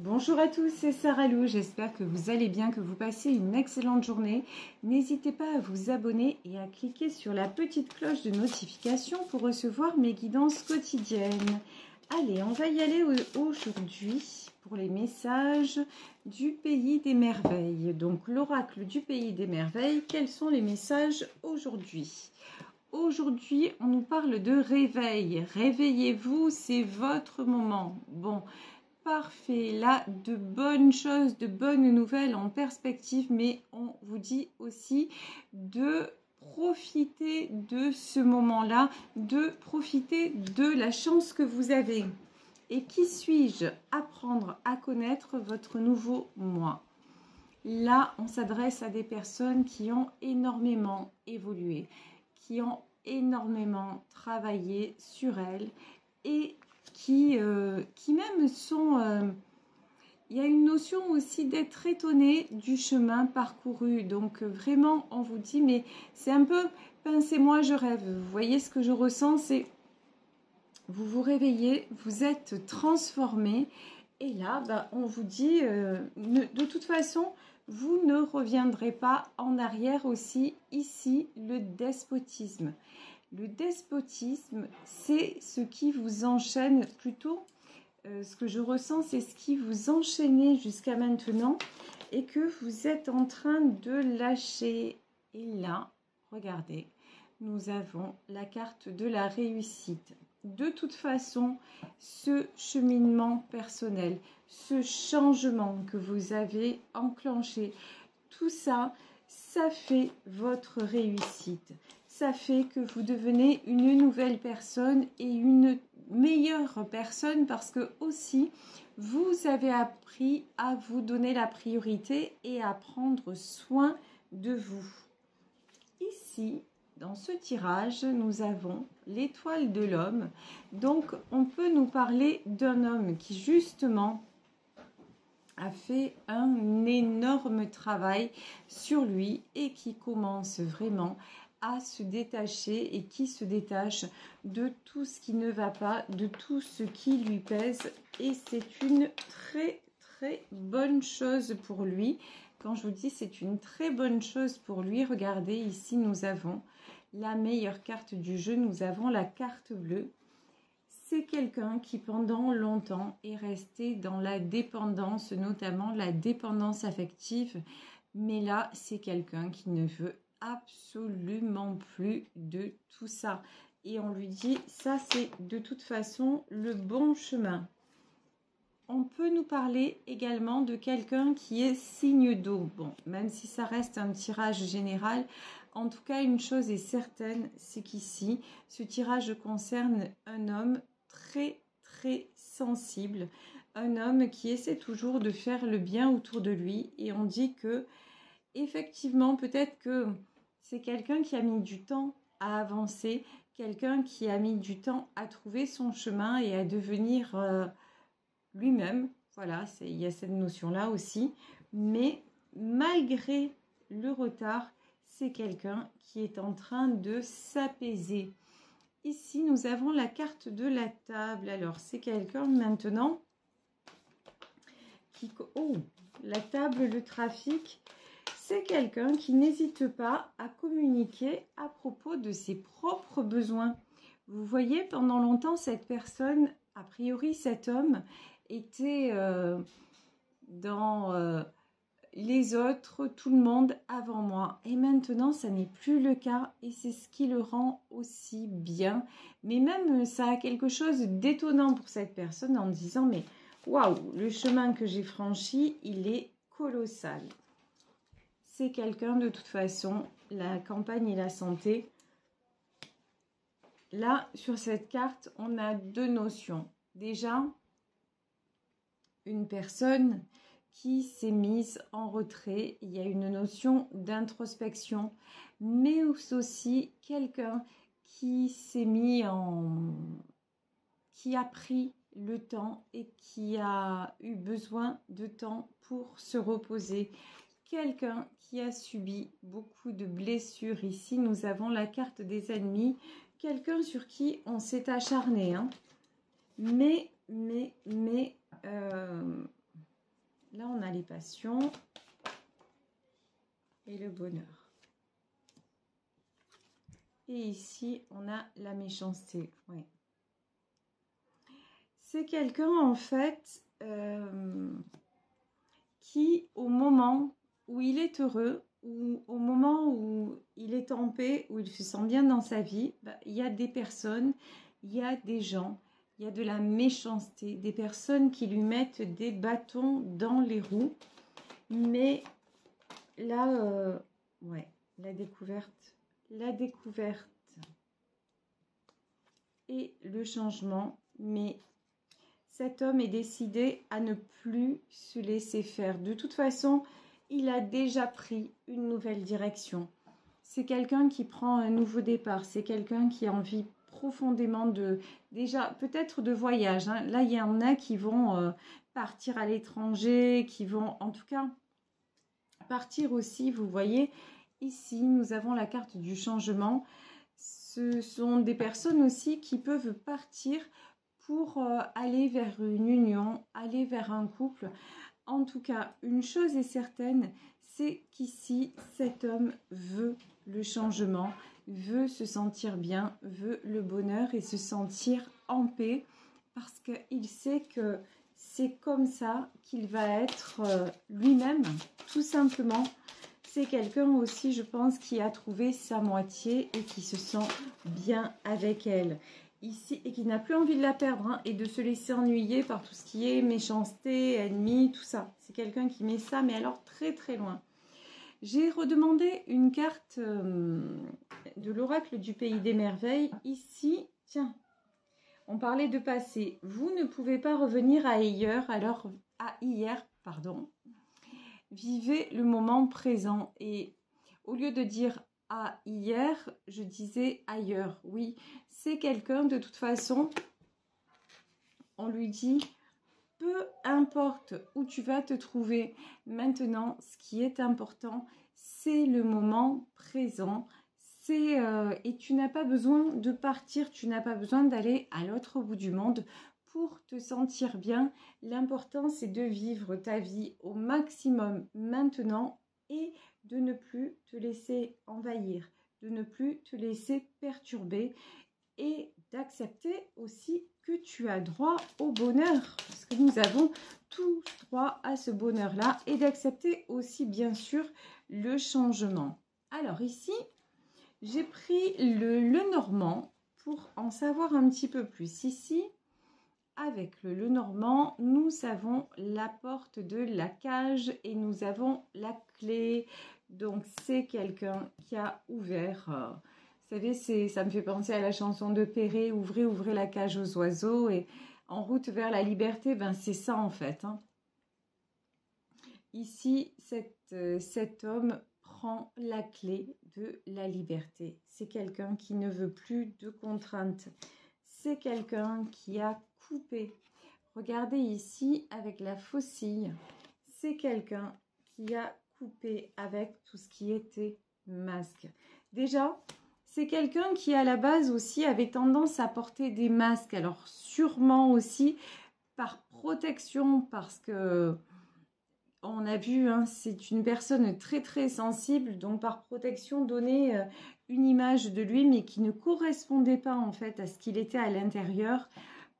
Bonjour à tous, c'est Sarah Lou, j'espère que vous allez bien, que vous passez une excellente journée. N'hésitez pas à vous abonner et à cliquer sur la petite cloche de notification pour recevoir mes guidances quotidiennes. Allez, on va y aller aujourd'hui pour les messages du Pays des Merveilles. Donc l'oracle du Pays des Merveilles, quels sont les messages aujourd'hui ? Aujourd'hui, on nous parle de réveil. Réveillez-vous, c'est votre moment. Bon, parfait, là, de bonnes choses, de bonnes nouvelles en perspective, mais on vous dit aussi de profiter de ce moment-là, de profiter de la chance que vous avez. Et qui suis-je? Apprendre à connaître votre nouveau moi. Là, on s'adresse à des personnes qui ont énormément évolué, qui ont énormément travaillé sur elles et qui même sont... il y a une notion aussi d'être étonné du chemin parcouru. Donc vraiment, on vous dit, mais c'est un peu, pincez-moi, je rêve. Vous voyez ce que je ressens, c'est, vous vous réveillez, vous êtes transformé. Et là, on vous dit, de toute façon, vous ne reviendrez pas en arrière aussi. Ici, le despotisme. Le despotisme, c'est ce qui vous enchaîne plutôt. Ce que je ressens, c'est ce qui vous enchaînait jusqu'à maintenant et que vous êtes en train de lâcher. Et là, regardez, nous avons la carte de la réussite. De toute façon, ce cheminement personnel, ce changement que vous avez enclenché, tout ça, ça fait votre réussite. Ça fait que vous devenez une nouvelle personne et une meilleure personne parce que aussi, vous avez appris à vous donner la priorité et à prendre soin de vous. Ici, dans ce tirage, nous avons l'étoile de l'homme. Donc, on peut nous parler d'un homme qui, justement, a fait un énorme travail sur lui et qui commence vraiment à se détacher et qui se détache de tout ce qui ne va pas, de tout ce qui lui pèse. Et c'est une très bonne chose pour lui. Quand je vous dis c'est une très bonne chose pour lui, regardez ici nous avons la meilleure carte du jeu, nous avons la carte bleue. C'est quelqu'un qui pendant longtemps est resté dans la dépendance, notamment la dépendance affective. Mais là, c'est quelqu'un qui ne veut absolument plus de tout ça. Et on lui dit, ça c'est de toute façon le bon chemin. On peut nous parler également de quelqu'un qui est signe d'eau. Bon, même si ça reste un tirage général, en tout cas, une chose est certaine, c'est qu'ici, ce tirage concerne un homme très sensible, un homme qui essaie toujours de faire le bien autour de lui. Et on dit que, effectivement, peut-être que c'est quelqu'un qui a mis du temps à avancer, quelqu'un qui a mis du temps à trouver son chemin et à devenir... lui-même, voilà, il y a cette notion-là aussi. Mais malgré le retard, c'est quelqu'un qui est en train de s'apaiser. Ici, nous avons la carte de la table. Alors, c'est quelqu'un maintenant qui... Oh, la table, le trafic. C'est quelqu'un qui n'hésite pas à communiquer à propos de ses propres besoins. Vous voyez, pendant longtemps, cette personne, a priori cet homme, était dans les autres, tout le monde avant moi. Et maintenant, ça n'est plus le cas et c'est ce qui le rend aussi bien. Mais même, ça a quelque chose d'étonnant pour cette personne en disant, mais waouh, le chemin que j'ai franchi, il est colossal. C'est quelqu'un, de toute façon, la campagne et la santé. Là, sur cette carte, on a deux notions. Déjà, une personne qui s'est mise en retrait. Il y a une notion d'introspection, mais aussi quelqu'un qui s'est mis en... qui a pris le temps et qui a eu besoin de temps pour se reposer. Quelqu'un qui a subi beaucoup de blessures. Ici, nous avons la carte des ennemis. Quelqu'un sur qui on s'est acharné. Hein. Mais les passions et le bonheur. Et ici, on a la méchanceté. Ouais. C'est quelqu'un, en fait, qui, au moment où il est heureux, ou au moment où il est en paix, où il se sent bien dans sa vie, il y a des personnes, il y a des gens, il y a de la méchanceté, des personnes qui lui mettent des bâtons dans les roues. Mais là, ouais, la découverte et le changement. Mais cet homme est décidé à ne plus se laisser faire. De toute façon, il a déjà pris une nouvelle direction. C'est quelqu'un qui prend un nouveau départ. C'est quelqu'un qui a envie profondément déjà peut-être de voyage. Hein. Là, il y en a qui vont partir à l'étranger, qui vont en tout cas partir aussi. Vous voyez, ici, nous avons la carte du changement. Ce sont des personnes aussi qui peuvent partir pour aller vers une union, aller vers un couple. En tout cas, une chose est certaine, c'est qu'ici, cet homme veut le changement, veut se sentir bien, veut le bonheur et se sentir en paix parce qu'il sait que c'est comme ça qu'il va être lui-même, tout simplement. C'est quelqu'un aussi, je pense, qui a trouvé sa moitié et qui se sent bien avec elle. Ici, et qui n'a plus envie de la perdre hein, et de se laisser ennuyer par tout ce qui est méchanceté, ennemi, tout ça. C'est quelqu'un qui met ça, mais alors très très loin. J'ai redemandé une carte de l'oracle du pays des merveilles. Ici, tiens, on parlait de passé. Vous ne pouvez pas revenir à hier, pardon. Vivez le moment présent. Et au lieu de dire à hier, je disais ailleurs. Oui, c'est quelqu'un, de toute façon, on lui dit, peu importe où tu vas te trouver maintenant, ce qui est important, c'est le moment présent. Et tu n'as pas besoin de partir, tu n'as pas besoin d'aller à l'autre bout du monde pour te sentir bien. L'important, c'est de vivre ta vie au maximum maintenant et de ne plus te laisser envahir, de ne plus te laisser perturber et d'accepter aussi que tu as droit au bonheur, parce que nous avons tous droit à ce bonheur-là, et d'accepter aussi bien sûr le changement. Alors ici, j'ai pris le Lenormand pour en savoir un petit peu plus. Ici, avec le Lenormand, nous avons la porte de la cage et nous avons la clé. Donc, c'est quelqu'un qui a ouvert. Vous savez, ça me fait penser à la chanson de Perret, ouvrez, ouvrez la cage aux oiseaux. Et en route vers la liberté, ben c'est ça en fait. Hein. Ici, cet homme prend la clé de la liberté. C'est quelqu'un qui ne veut plus de contraintes. C'est quelqu'un qui a coupé. Regardez ici avec la faucille. C'est quelqu'un qui a coupé avec tout ce qui était masque. Déjà, c'est quelqu'un qui à la base aussi avait tendance à porter des masques. Alors sûrement aussi par protection parce que on a vu, hein, c'est une personne très très sensible, donc par protection donner une image de lui, mais qui ne correspondait pas en fait à ce qu'il était à l'intérieur.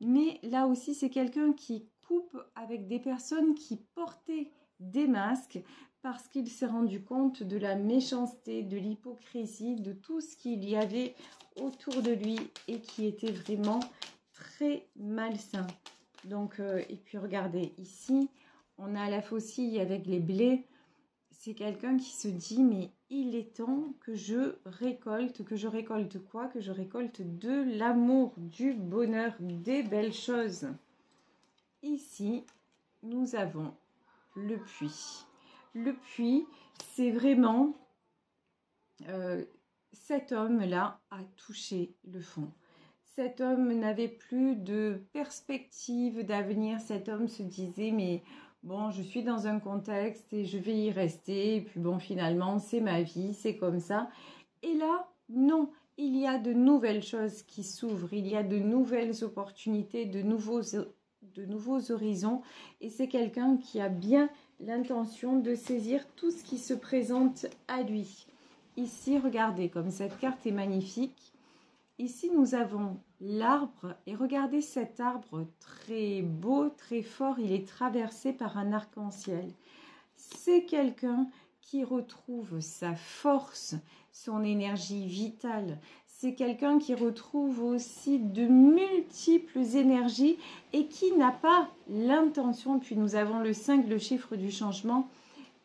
Mais là aussi, c'est quelqu'un qui coupe avec des personnes qui portaient des masques parce qu'il s'est rendu compte de la méchanceté, de l'hypocrisie, de tout ce qu'il y avait autour de lui et qui était vraiment très malsain. Donc, et puis regardez ici, on a la faucille avec les blés. C'est quelqu'un qui se dit, mais il est temps que je récolte quoi? Que je récolte de l'amour, du bonheur, des belles choses. Ici, nous avons le puits. Le puits, c'est vraiment cet homme-là a touché le fond. Cet homme n'avait plus de perspective d'avenir. Cet homme se disait, mais bon, je suis dans un contexte et je vais y rester. Et puis bon, finalement, c'est ma vie, c'est comme ça. Et là, non, il y a de nouvelles choses qui s'ouvrent. Il y a de nouvelles opportunités, de nouveaux horizons. Et c'est quelqu'un qui a bien l'intention de saisir tout ce qui se présente à lui. Ici, regardez comme cette carte est magnifique. Ici, nous avons l'arbre et regardez cet arbre très beau, très fort. Il est traversé par un arc-en-ciel. C'est quelqu'un qui retrouve sa force, son énergie vitale. C'est quelqu'un qui retrouve aussi de multiples énergies et qui n'a pas l'intention, puis nous avons le 5, le chiffre du changement,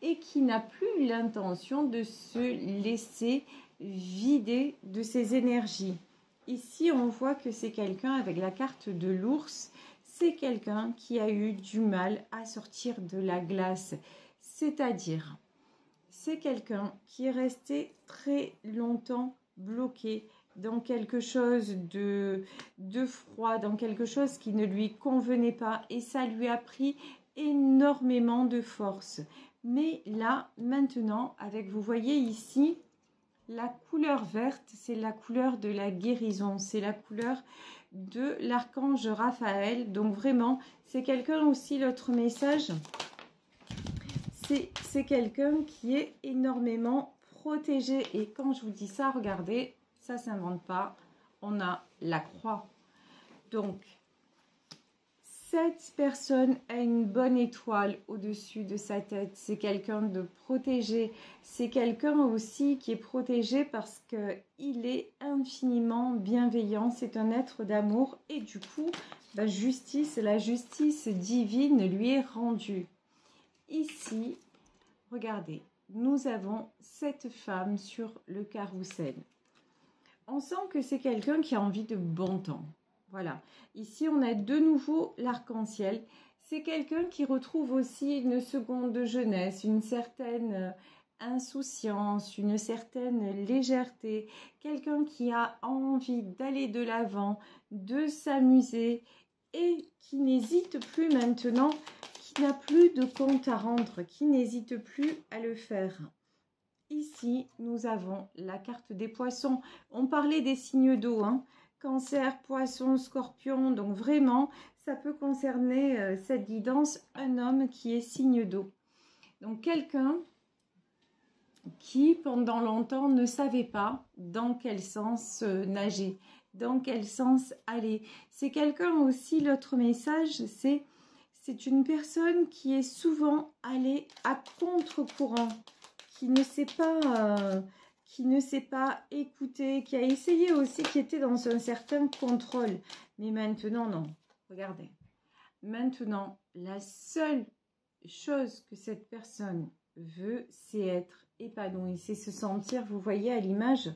et qui n'a plus l'intention de se laisser vider de ses énergies. Ici, on voit que c'est quelqu'un avec la carte de l'ours, c'est quelqu'un qui a eu du mal à sortir de la glace. C'est-à-dire, c'est quelqu'un qui est resté très longtemps bloqué dans quelque chose de froid, dans quelque chose qui ne lui convenait pas. Et ça lui a pris énormément de force. Mais là, maintenant, avec, vous voyez ici, la couleur verte, c'est la couleur de la guérison. C'est la couleur de l'archange Raphaël. Donc vraiment, c'est quelqu'un aussi, l'autre message, c'est quelqu'un qui est énormément protégé. Et quand je vous dis ça, regardez, ça ne s'invente pas. On a la croix. Donc, cette personne a une bonne étoile au-dessus de sa tête. C'est quelqu'un de protégé. C'est quelqu'un aussi qui est protégé parce qu'il est infiniment bienveillant. C'est un être d'amour. Et du coup, la justice divine lui est rendue. Ici, regardez, nous avons cette femme sur le carrousel. On sent que c'est quelqu'un qui a envie de bon temps. Voilà. Ici, on a de nouveau l'arc-en-ciel. C'est quelqu'un qui retrouve aussi une seconde jeunesse, une certaine insouciance, une certaine légèreté. Quelqu'un qui a envie d'aller de l'avant, de s'amuser et qui n'hésite plus maintenant, qui n'a plus de compte à rendre, qui n'hésite plus à le faire. Ici, nous avons la carte des poissons. On parlait des signes d'eau, hein. Cancer, poisson, scorpion. Donc vraiment, ça peut concerner cette guidance, un homme qui est signe d'eau. Donc quelqu'un qui, pendant longtemps, ne savait pas dans quel sens nager, dans quel sens aller. C'est quelqu'un aussi, l'autre message, c'est une personne qui est souvent allée à contre-courant, qui ne sait pas écouter, qui a essayé aussi, qui était dans un certain contrôle. Mais maintenant, non. Regardez. Maintenant, la seule chose que cette personne veut, c'est être épanouie, c'est se sentir, vous voyez à l'image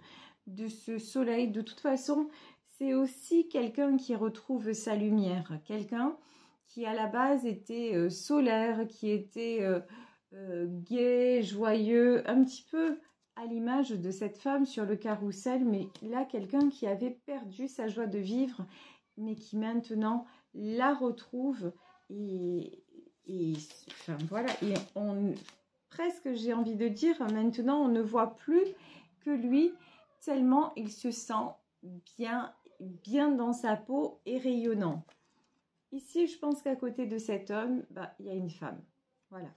de ce soleil. De toute façon, c'est aussi quelqu'un qui retrouve sa lumière, quelqu'un qui à la base était solaire, qui était gai, joyeux, un petit peu à l'image de cette femme sur le carrousel, mais là, quelqu'un qui avait perdu sa joie de vivre, mais qui maintenant la retrouve et enfin voilà, et presque j'ai envie de dire, maintenant on ne voit plus que lui, tellement il se sent bien dans sa peau et rayonnant. Ici, je pense qu'à côté de cet homme, il y a une femme. Voilà.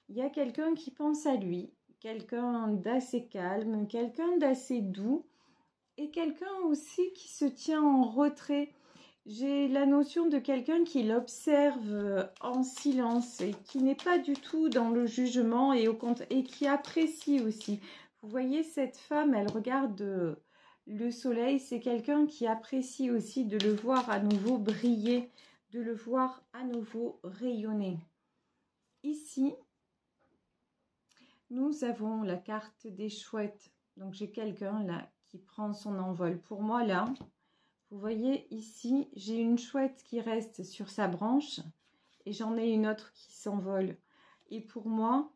Il y a quelqu'un qui pense à lui, quelqu'un d'assez calme, quelqu'un d'assez doux et quelqu'un aussi qui se tient en retrait. J'ai la notion de quelqu'un qui l'observe en silence et qui n'est pas du tout dans le jugement et qui apprécie aussi. Vous voyez, cette femme, elle regarde le soleil. C'est quelqu'un qui apprécie aussi de le voir à nouveau briller, de le voir à nouveau rayonner. Ici, nous avons la carte des chouettes. Donc, j'ai quelqu'un là qui prend son envol. Pour moi, là, vous voyez ici, j'ai une chouette qui reste sur sa branche et j'en ai une autre qui s'envole. Et pour moi,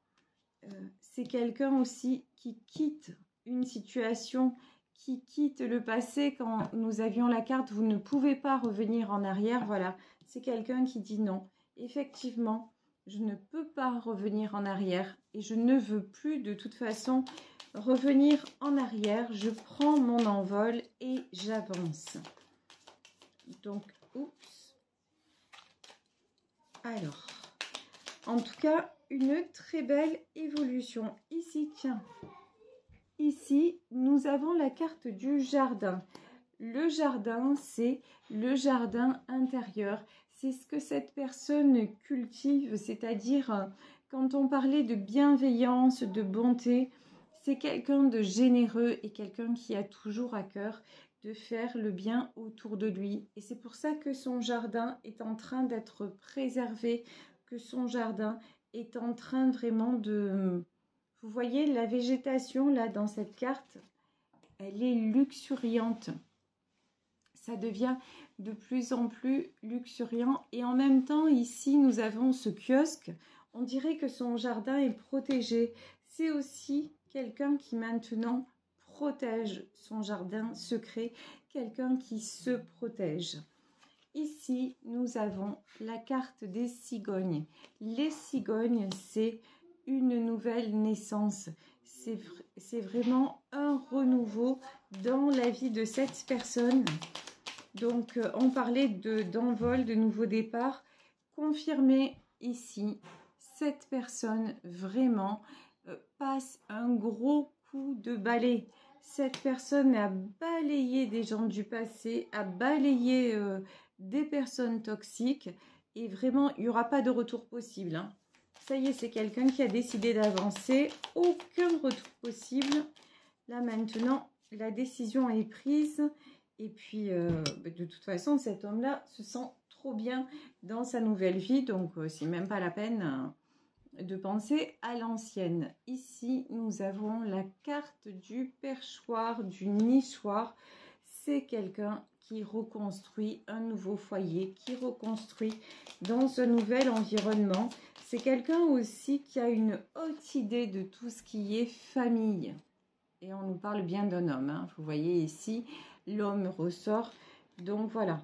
c'est quelqu'un aussi qui quitte une situation, qui quitte le passé. Quand nous avions la carte, vous ne pouvez pas revenir en arrière. Voilà, c'est quelqu'un qui dit non. Effectivement, je ne peux pas revenir en arrière et je ne veux plus de toute façon revenir en arrière. Je prends mon envol et j'avance. Donc, oups. Alors, En tout cas, une très belle évolution. Ici, tiens, ici, nous avons la carte du jardin. Le jardin, c'est le jardin intérieur. C'est ce que cette personne cultive, c'est-à-dire quand on parlait de bienveillance, de bonté, c'est quelqu'un de généreux et quelqu'un qui a toujours à cœur de faire le bien autour de lui. Et c'est pour ça que son jardin est en train d'être préservé, que son jardin est en train vraiment de... Vous voyez la végétation là dans cette carte, elle est luxuriante. Ça devient de plus en plus luxuriant. Et en même temps, ici, nous avons ce kiosque. On dirait que son jardin est protégé. C'est aussi quelqu'un qui maintenant protège son jardin secret. Quelqu'un qui se protège. Ici, nous avons la carte des cigognes. Les cigognes, c'est une nouvelle naissance. C'est vraiment un renouveau dans la vie de cette personne. Donc, on parlait d'envol, de nouveau départ. Confirmé ici, cette personne vraiment passe un gros coup de balai. Cette personne a balayé des gens du passé, a balayé des personnes toxiques. Et vraiment, il n'y aura pas de retour possible. Hein. Ça y est, c'est quelqu'un qui a décidé d'avancer. Aucun retour possible. Là, maintenant, la décision est prise. Et puis, de toute façon, cet homme-là se sent trop bien dans sa nouvelle vie. Donc, c'est même pas la peine de penser à l'ancienne. Ici, nous avons la carte du perchoir, du nichoir. C'est quelqu'un qui reconstruit un nouveau foyer, qui reconstruit dans un nouvel environnement. C'est quelqu'un aussi qui a une haute idée de tout ce qui est famille. Et on nous parle bien d'un homme. Hein. Vous voyez ici, l'homme ressort. Donc voilà,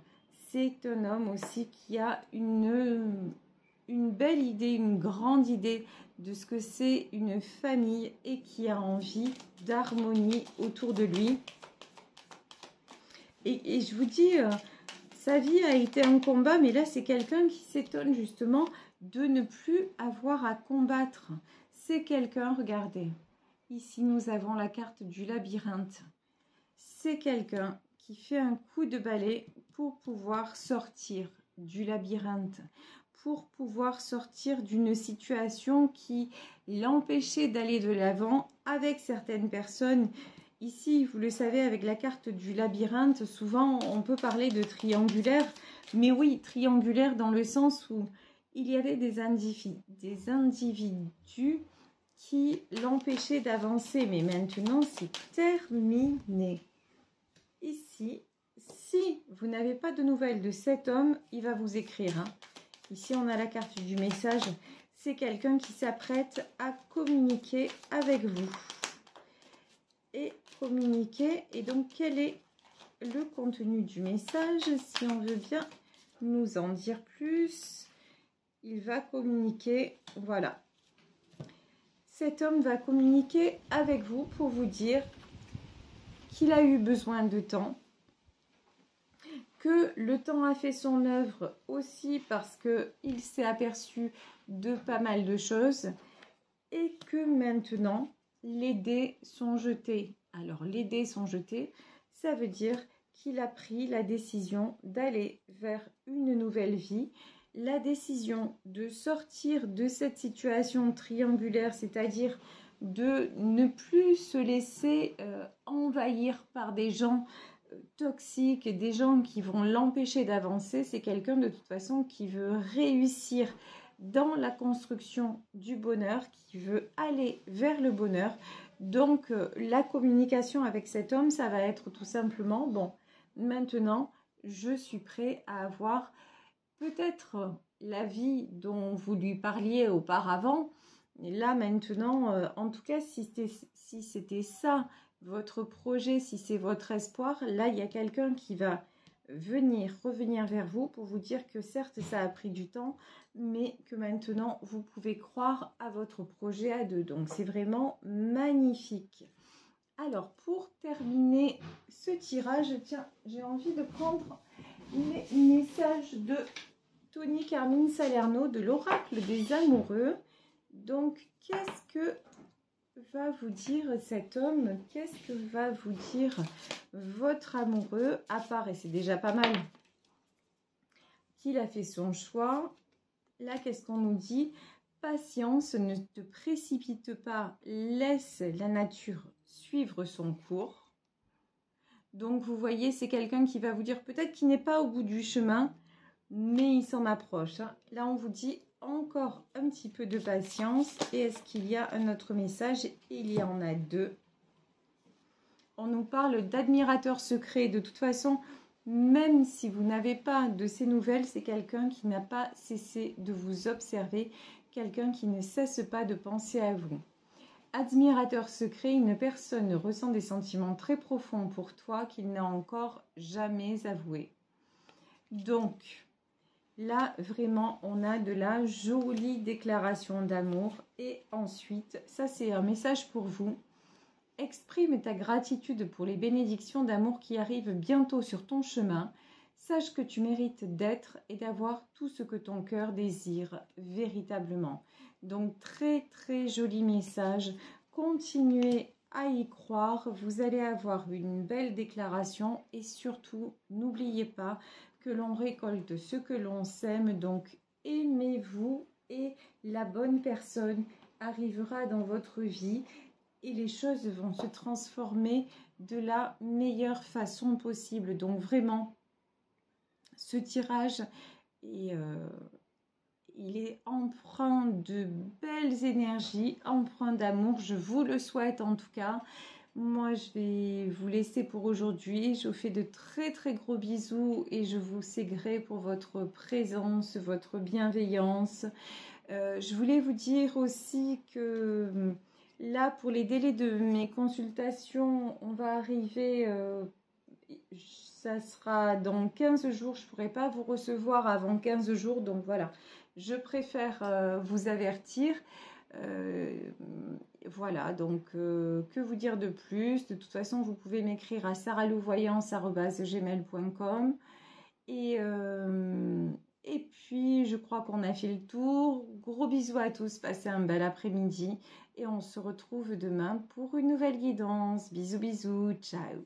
c'est un homme aussi qui a une belle idée, une grande idée de ce que c'est une famille et qui a envie d'harmonie autour de lui. Et je vous dis, sa vie a été un combat, mais là, c'est quelqu'un qui s'étonne justement de ne plus avoir à combattre. C'est quelqu'un, regardez, ici nous avons la carte du labyrinthe. C'est quelqu'un qui fait un coup de balai pour pouvoir sortir du labyrinthe, pour pouvoir sortir d'une situation qui l'empêchait d'aller de l'avant avec certaines personnes. Ici, vous le savez, avec la carte du labyrinthe, souvent on peut parler de triangulaire, mais oui, triangulaire dans le sens où il y avait des individus qui l'empêchaient d'avancer, mais maintenant c'est terminé. Ici, si vous n'avez pas de nouvelles de cet homme, il va vous écrire. Hein. Ici, on a la carte du message. C'est quelqu'un qui s'apprête à communiquer avec vous. Et communiquer. Et donc, quel est le contenu du message? Si on veut bien nous en dire plus, il va communiquer. Voilà. Cet homme va communiquer avec vous pour vous dire qu'il a eu besoin de temps, que le temps a fait son œuvre aussi parce qu'il s'est aperçu de pas mal de choses et que maintenant, les dés sont jetés. Alors, les dés sont jetés, ça veut dire qu'il a pris la décision d'aller vers une nouvelle vie, la décision de sortir de cette situation triangulaire, c'est-à-dire de ne plus se laisser envahir par des gens toxiques, des gens qui vont l'empêcher d'avancer. C'est quelqu'un de toute façon qui veut réussir dans la construction du bonheur, qui veut aller vers le bonheur. Donc la communication avec cet homme, ça va être tout simplement, bon, maintenant je suis prêt à avoir peut-être la vie dont vous lui parliez auparavant. Et là maintenant, en tout cas, si c'était ça votre projet, si c'est votre espoir, là il y a quelqu'un qui va revenir vers vous pour vous dire que certes ça a pris du temps, mais que maintenant vous pouvez croire à votre projet à deux. Donc c'est vraiment magnifique. Alors pour terminer ce tirage, tiens, j'ai envie de prendre les messages de Tony Carmine Salerno de l'Oracle des Amoureux. Donc, qu'est-ce que va vous dire cet homme? Qu'est-ce que va vous dire votre amoureux? À part, et c'est déjà pas mal, qu'il a fait son choix. Là, qu'est-ce qu'on nous dit? Patience, ne te précipite pas, laisse la nature suivre son cours. Donc, vous voyez, c'est quelqu'un qui va vous dire peut-être qu'il n'est pas au bout du chemin, mais il s'en approche. Là, on vous dit encore un petit peu de patience. Et est-ce qu'il y a un autre message? Il y en a deux. On nous parle d'admirateur secret. De toute façon, même si vous n'avez pas de ces nouvelles, c'est quelqu'un qui n'a pas cessé de vous observer, quelqu'un qui ne cesse pas de penser à vous. Admirateur secret, une personne ressent des sentiments très profonds pour toi qu'il n'a encore jamais avoués. Donc, là, vraiment, on a de la jolie déclaration d'amour. Et ensuite, ça c'est un message pour vous. Exprime ta gratitude pour les bénédictions d'amour qui arrivent bientôt sur ton chemin. Sache que tu mérites d'être et d'avoir tout ce que ton cœur désire véritablement. Donc, très très joli message. Continuez à y croire. Vous allez avoir une belle déclaration et surtout, n'oubliez pas que l'on récolte ce que l'on sème. Donc, aimez-vous et la bonne personne arrivera dans votre vie. Et les choses vont se transformer de la meilleure façon possible. Donc vraiment, ce tirage, il est empreint de belles énergies, empreint d'amour. Je vous le souhaite en tout cas. Moi, je vais vous laisser pour aujourd'hui. Je vous fais de très très gros bisous et je vous sais gré pour votre présence, votre bienveillance. Je voulais vous dire aussi que... Là, pour les délais de mes consultations, on va arriver, ça sera dans 15 jours. Je ne pourrai pas vous recevoir avant 15 jours. Donc voilà, je préfère vous avertir. Voilà, donc que vous dire de plus? De toute façon, vous pouvez m'écrire à saralouvoyance@gmail.com. Et puis, je crois qu'on a fait le tour. Gros bisous à tous, passez un bel après-midi. Et on se retrouve demain pour une nouvelle guidance. Bisous, bisous, ciao.